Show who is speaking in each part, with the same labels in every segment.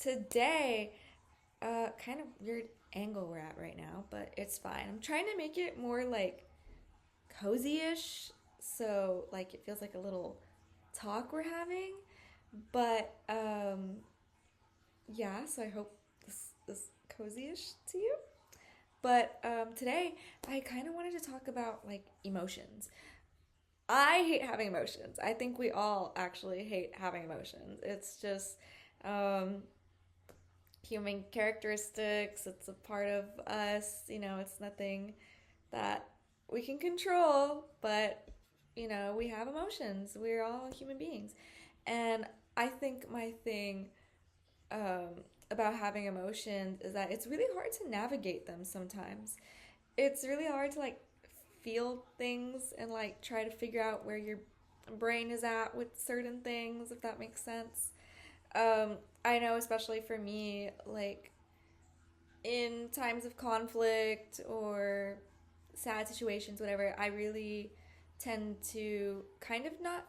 Speaker 1: today, kind of weird angle we're at right now, but it's fine. I'm trying to make it more like cozy-ish, so like it feels like a little talk we're having. But yeah, so I hope this is cozy-ish to you. But today I kind of wanted to talk about like emotions. I hate having emotions. I think we all actually hate having emotions. It's just um, human characteristics. It's a part of us. It's nothing that we can control, but we have emotions. We're all human beings. And I think my thing about having emotions is that it's really hard to navigate them sometimes. It's really hard to like feel things and like try to figure out where your brain is at with certain things, if that makes sense. I know, especially for me, like in times of conflict or sad situations, whatever, I really tend to kind of not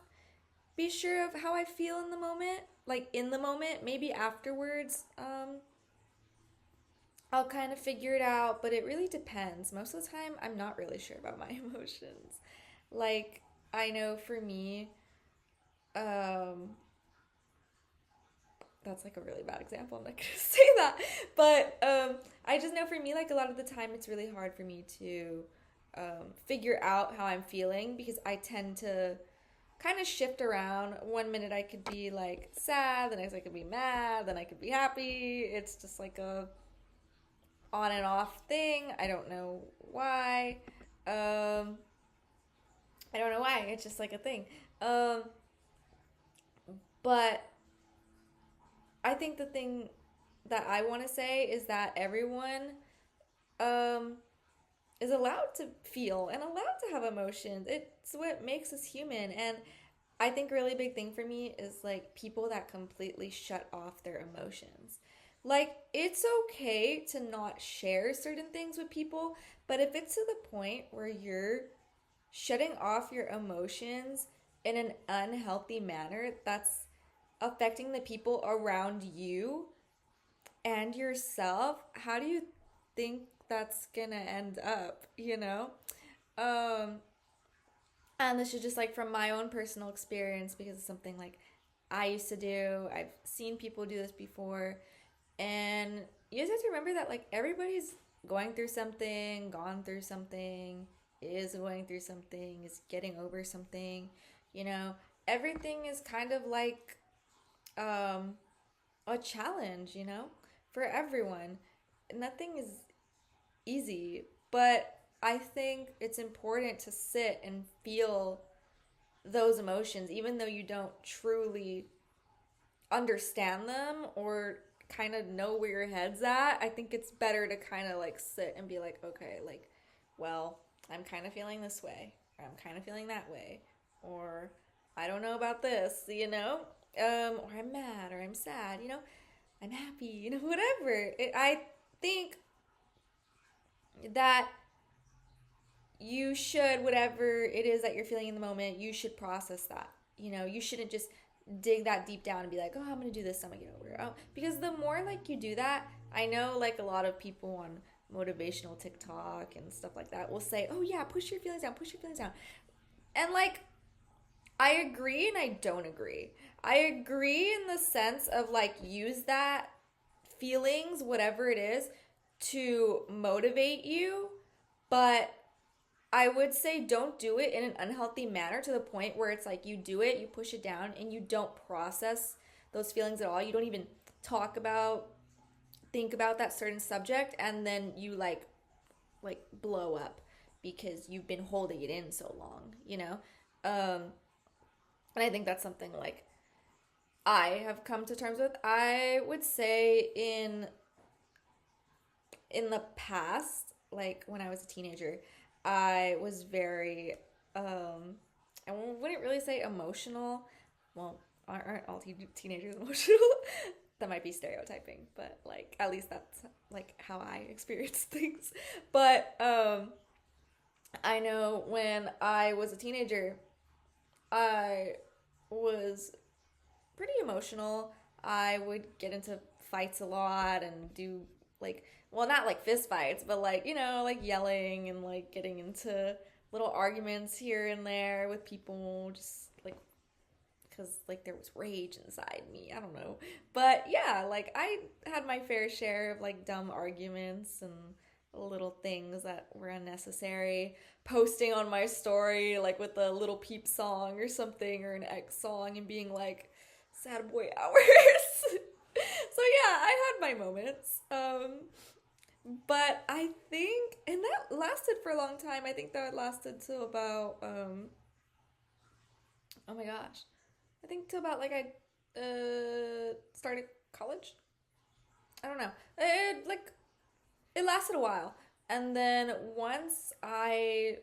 Speaker 1: be sure of how I feel in the moment. Like in the moment, maybe afterwards, I'll kind of figure it out, but it really depends. Most of the time, I'm not really sure about my emotions. Like, I know for me, um, that's like a really bad example. I'm not gonna say that, but I just know for me, like a lot of the time, it's really hard for me to figure out how I'm feeling because I tend to kind of shift around. One minute I could be like sad, the next I could be mad, then I could be happy. It's just like a on and off thing. I don't know why. Um, I don't know why. It's just like a thing. Um, but I think the thing that I want to say is that everyone um, is allowed to feel and allowed to have emotions. It's what makes us human. And I think a really big thing for me is like people that completely shut off their emotions. Like, it's okay to not share certain things with people, but if it's to the point where you're shutting off your emotions in an unhealthy manner that's affecting the people around you and yourself, how do you think that's gonna end up, Um, and this is just like from my own personal experience because it's something like I used to do. I've seen people do this before. And you just have to remember that like everybody's going through something, gone through something, is going through something, is getting over something, you know. Everything is kind of like um a challenge, for everyone. Nothing is easy, but I think it's important to sit and feel those emotions even though you don't truly understand them or kind of know where your head's at. I think it's better to kind of like sit and be like, okay, like, well, I'm kind of feeling this way, or I'm kind of feeling that way, or I don't know about this, or I'm mad, or I'm sad, I'm happy, whatever. I think that you should, whatever it is that you're feeling in the moment, you should process that. You shouldn't just dig that deep down and be like, oh, I'm gonna do this, I'm gonna get over it. Oh, because the more like you do that, I know like a lot of people on motivational TikTok and stuff like that will say, oh yeah, push your feelings down, push your feelings down. And like, I agree and I don't agree. I agree in the sense of like, use that feelings, whatever it is, to motivate you, but I would say don't do it in an unhealthy manner to the point where it's like you do it, you push it down, and you don't process those feelings at all. You don't even talk about, think about that certain subject, and then you like blow up because you've been holding it in so long. And I think that's something like I have come to terms with. I would say in the past, like when I was a teenager, I was very, I wouldn't really say emotional. Well, aren't all teenagers emotional? That might be stereotyping, but like at least that's like how I experience things. But I know when I was a teenager, I was pretty emotional. I would get into fights a lot and do like, well, not like fist fights, but like, like yelling and like getting into little arguments here and there with people, just like because like there was rage inside me. I don't know. But yeah, like I had my fair share of like dumb arguments and little things that were unnecessary. Posting on my story like with a Little Peep song or something, or an X song, and being like sad boy hours. So yeah, I had my moments. But I think, and that lasted for a long time. I think that lasted till about oh my gosh, I think till about like I started college. I don't know. It lasted a while, and then once I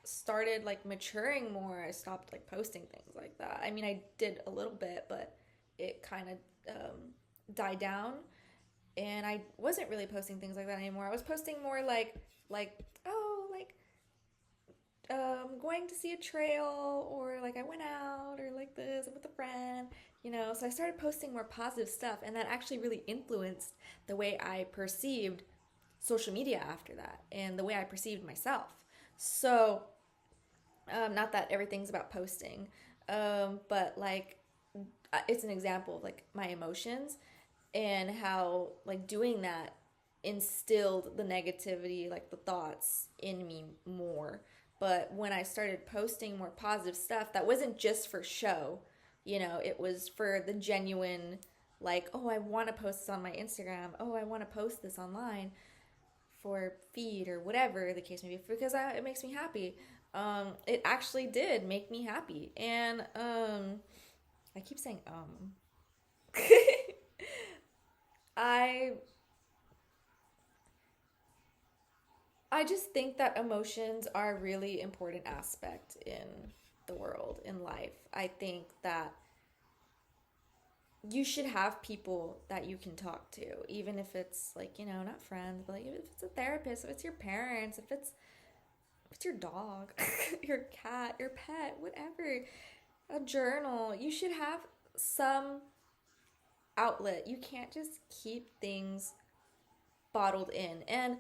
Speaker 1: started like maturing more, I stopped like posting things like that. I mean, I did a little bit, but it kind of died down, and I wasn't really posting things like that anymore. I was posting more like oh, like going to see a trail, or like I went out, or like this with a friend, So I started posting more positive stuff, and that actually really influenced the way I perceived social media after that, and the way I perceived myself. So, not that everything's about posting, but like it's an example of like my emotions, and how like doing that instilled the negativity, like the thoughts in me more. But when I started posting more positive stuff, that wasn't just for show, it was for the genuine, like, oh, I want to post this on my Instagram. Oh, I want to post this online for feed or whatever the case may be, because it makes me happy. It actually did make me happy. And I keep saying I I just think that emotions are a really important aspect in the world, in life. I think that you should have people that you can talk to, even if it's like, not friends, but like if it's a therapist, if it's your parents, if it's your dog, your cat, your pet, whatever, a journal. You should have some outlet. You can't just keep things bottled in. And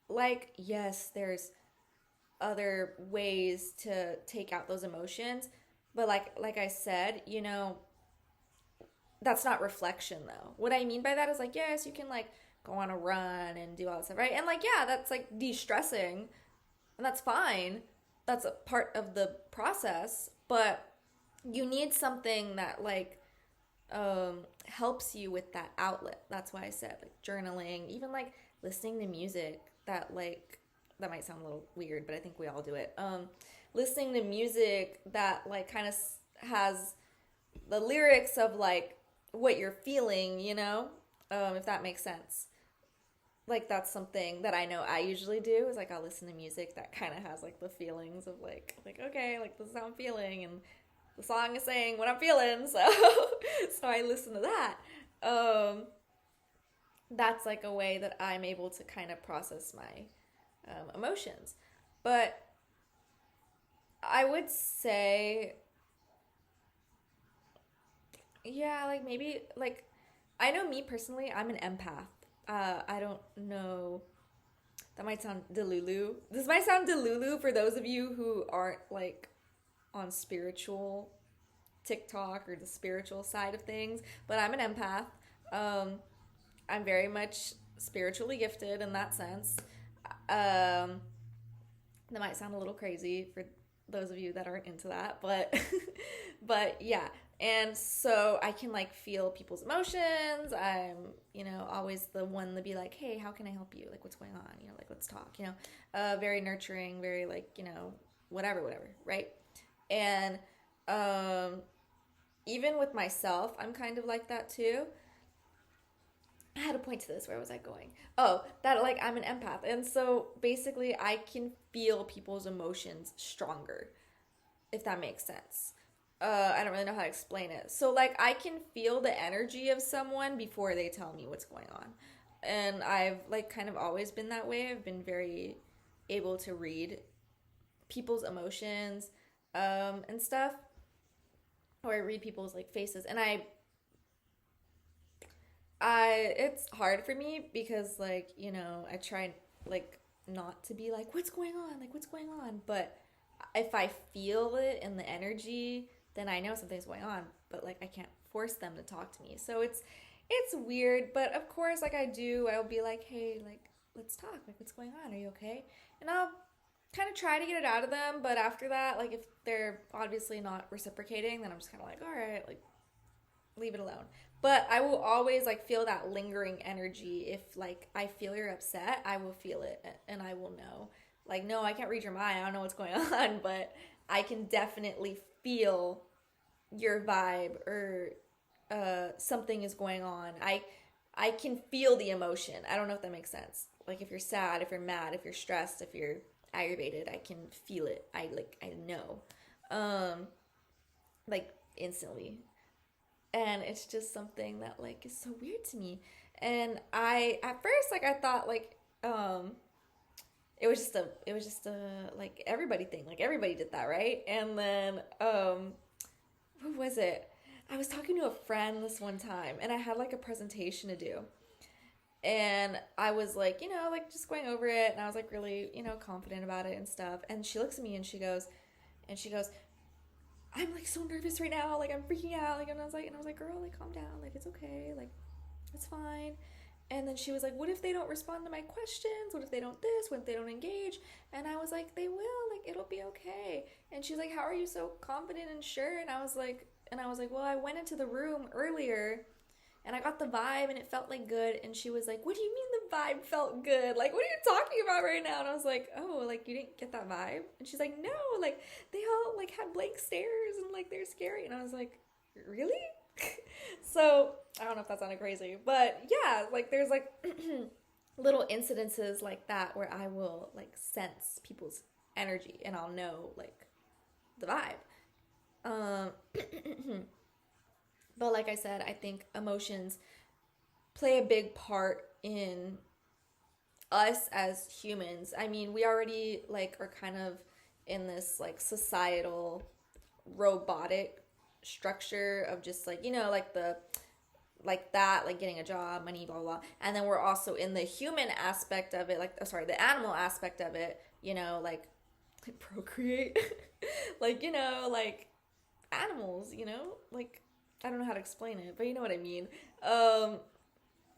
Speaker 1: like, yes, there's other ways to take out those emotions, but like I said, that's not reflection though. What I mean by that is like, yes, you can like go on a run and do all that stuff, right? And like, yeah, that's like de-stressing, and that's fine. That's a part of the process, but you need something that like helps you with that outlet. That's why I said like journaling, even like listening to music that might sound a little weird, but I think we all do it. Listening to music that like kind of has the lyrics of like what you're feeling, if that makes sense. Like that's something that I know I usually do, is like I'll listen to music that kind of has like the feelings of like okay, like this is how I'm feeling, and the song is saying what I'm feeling, so so I listen to that. That's like a way that I'm able to kind of process my emotions. But I would say, yeah, like maybe, like, I know me personally, I'm an empath. I don't know. That might sound delulu. This might sound delulu for those of you who aren't like on spiritual TikTok or the spiritual side of things, but I'm an empath. I'm very much spiritually gifted in that sense. That might sound a little crazy for those of you that aren't into that, but but yeah. And so I can like feel people's emotions. I'm, always the one to be like, hey, how can I help you? Like, what's going on? Like, let's talk, very nurturing, very like, whatever, right? And even with myself, I'm kind of like that too. I had a point to this. Where was I going? Oh, that like I'm an empath. And so basically I can feel people's emotions stronger, if that makes sense. I don't really know how to explain it. So like I can feel the energy of someone before they tell me what's going on. And I've like kind of always been that way. I've been very able to read people's emotions and stuff. Or I read people's like faces. And it's hard for me because like, I try like not to be like what's going on? Like what's going on? But if I feel it in the energy, then I know something's going on, but like I can't force them to talk to me. So it's weird, but of course like I'll be like, "Hey, like let's talk. Like what's going on? Are you okay?" And I'll kind of try to get it out of them, but after that, like if they're obviously not reciprocating, then I'm just kind of like, "All right, like leave it alone." But I will always like feel that lingering energy. If like I feel you're upset, I will feel it and I will know. Like, no, I can't read your mind. I don't know what's going on, but I can definitely feel your vibe or something is going on. I can feel the emotion. I don't know if that makes sense. Like if you're sad, if you're mad, if you're stressed, if you're aggravated, I can feel it. I know. Um like instantly. And it's just something that like is so weird to me. And I at first like I thought like it was just a like everybody thing. Like everybody did that, right? And then what was it? I was talking to a friend this one time and I had like a presentation to do. And I was like, like just going over it and I was like really, confident about it and stuff. And she looks at me and she goes, "I'm like so nervous right now, like I'm freaking out." Like and I was like, "Girl, like calm down, like it's okay, like it's fine." And then she was like, "What if they don't respond to my questions? What if they don't this? What if they don't engage?" And I was like, "They will, like it'll be okay." And she's like, "How are you so confident and sure?" And I was like, "Well, I went into the room earlier and I got the vibe and it felt like good." And she was like, "What do you mean the vibe felt good? Like, what are you talking about right now?" And I was like, "Oh, like you didn't get that vibe?" And she's like, "No, like they all like had blank stares and like they're scary." And I was like, "Really?" So I don't know if that sounded crazy, but yeah, like there's like little incidences like that where I will like sense people's energy and I'll know like the vibe. Um, but like I said, I think emotions play a big part in us as humans. I mean, we already like are kind of in this like societal robotic structure of just like, like the like that, like getting a job, money, blah blah blah. And then we're also in the human aspect of it, like sorry, the animal aspect of it, like procreate. Like, like animals, like I don't know how to explain it, but you know what I mean. Um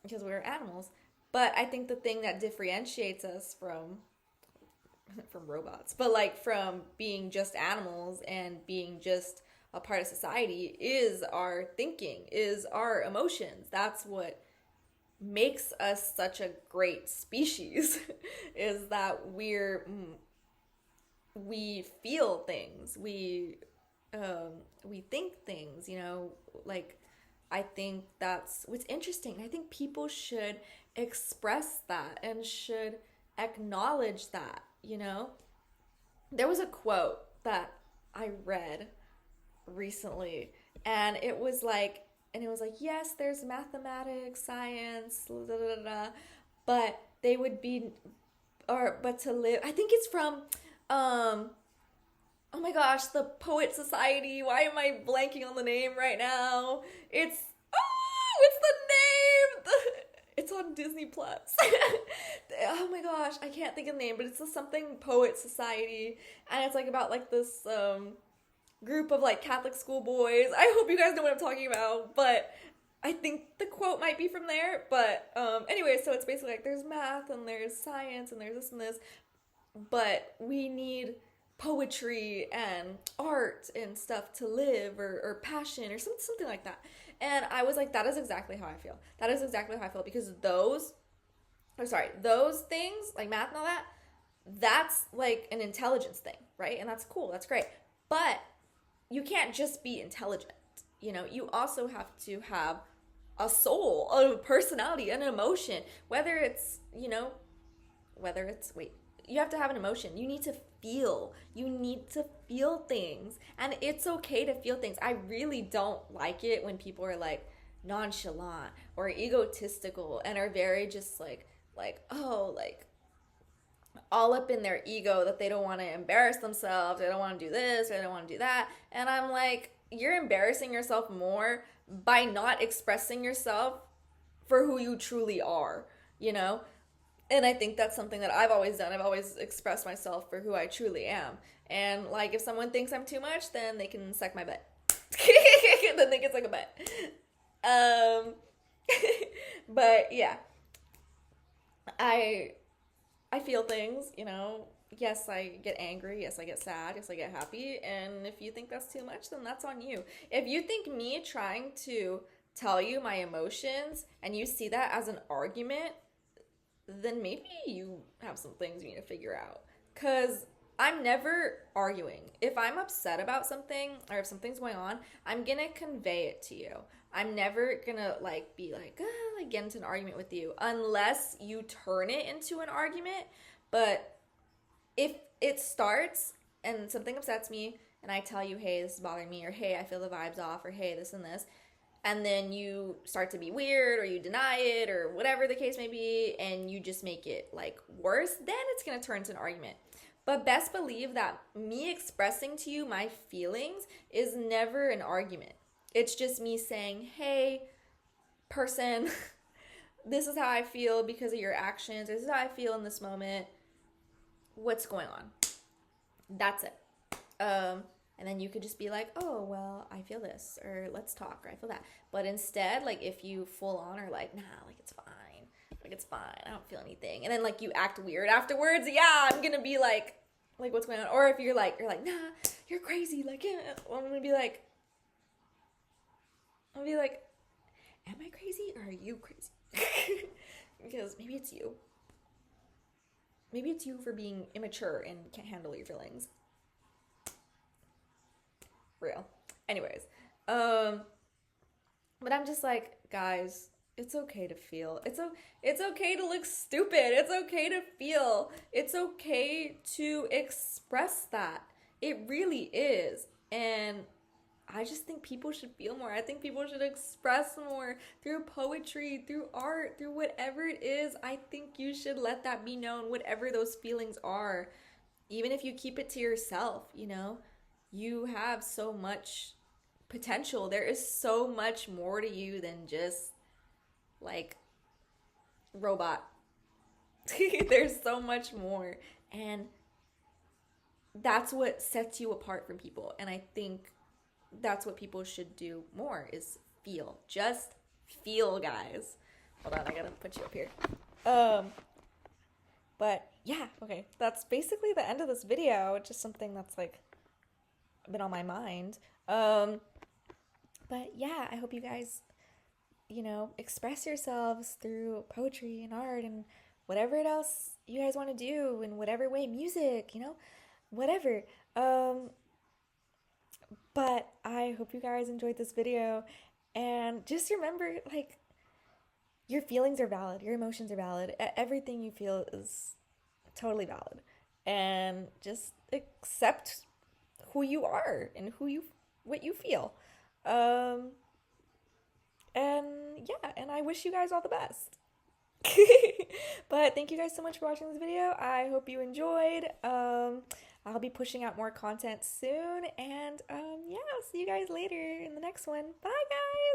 Speaker 1: because we're animals. But I think the thing that differentiates us from robots, but like from being just animals and being just a part of society is our thinking, is our emotions. That's what makes us such a great species is that we feel things. We think things, like I think that's what's interesting. I think people should express that and should acknowledge that, There was a quote that I read recently and it was like, yes, there's mathematics, science, da, da, da, da, but they would be or but to live, I think it's from oh my gosh, the Poet Society. Why am I blanking on the name right now? It's it's the name. It's on Disney Plus. Oh my gosh, I can't think of the name, but it's the something Poet Society, and it's like about like this group of like Catholic schoolboys. I hope you guys know what I'm talking about, but I think the quote might be from there. But anyway, so it's basically like there's math and there's science and there's this and this, but we need poetry and art and stuff to live, or passion or something like that. And I was like, that is exactly how I feel. That is exactly how I feel because those things like math and all that, that's like an intelligence thing, right? And that's cool, that's great. But you can't just be intelligent. You also have to have a soul, a personality, an emotion. Wait, you have to have an emotion. You need to feel. You need to feel things. And it's okay to feel things. I really don't like it when people are like nonchalant or egotistical and are very just like oh, like all up in their ego that they don't want to embarrass themselves, they don't want to do this, they don't want to do that. And I'm like, you're embarrassing yourself more by not expressing yourself for who you truly are, you know? And I think that's something that I've always done. I've always expressed myself for who I truly am. And like if someone thinks I'm too much, then they can suck my butt. Then they can suck a butt. Um but yeah, I I feel things, you know. Yes, I get angry. Yes, I get sad. Yes, I get happy. And if you think that's too much, then that's on you. If you think me trying to tell you my emotions and you see that as an argument, then maybe you have some things you need to figure out. Because I'm never arguing. If I'm upset about something or if something's going on, I'm gonna convey it to you. I'm never gonna like be like, like get into an argument with you unless you turn it into an argument. But if it starts and something upsets me and I tell you, hey, this is bothering me, or hey, I feel the vibes off, or hey, this and this, and then you start to be weird or you deny it or whatever the case may be, and you just make it like worse, then it's gonna turn into an argument. But best believe that me expressing to you my feelings is never an argument. It's just me saying, hey, person, this is how I feel because of your actions. This is how I feel in this moment. What's going on? That's it. And then you could just be like, oh, well, I feel this, or let's talk, or I feel that. But instead, like, if you full on are like, nah, like, it's fine. Like, it's fine. I don't feel anything. And then, like, you act weird afterwards. Yeah, I'm going to be like, what's going on? Or if you're like, nah, you're crazy. Like, yeah. Well, I'm going to be like, am I crazy or are you crazy? Because maybe it's you. Maybe it's you for being immature and can't handle your feelings. Real. Anyways, but I'm just like, guys, it's okay to feel. It's okay to look stupid. It's okay to feel. It's okay to express that. It really is. And I just think people should feel more. I think people should express more through poetry, through art, through whatever it is. I think you should let that be known, whatever those feelings are. Even if you keep it to yourself, you know, you have so much potential. There is so much more to you than just like robot. There's so much more. And that's what sets you apart from people. And I think that's what people should do more is feel. Just feel, guys. Hold on, I gotta put you up here. But yeah, okay. That's basically the end of this video. It's just something that's like been on my mind. But yeah, I hope you guys, you know, express yourselves through poetry and art and whatever else you guys want to do in whatever way, music, you know, whatever. But I hope you guys enjoyed this video, and just remember, like, your feelings are valid, your emotions are valid, everything you feel is totally valid, and just accept who you are and what you feel. And yeah, and I wish you guys all the best. But thank you guys so much for watching this video. I hope you enjoyed. I'll be pushing out more content soon, and yeah, I'll see you guys later in the next one. Bye, guys.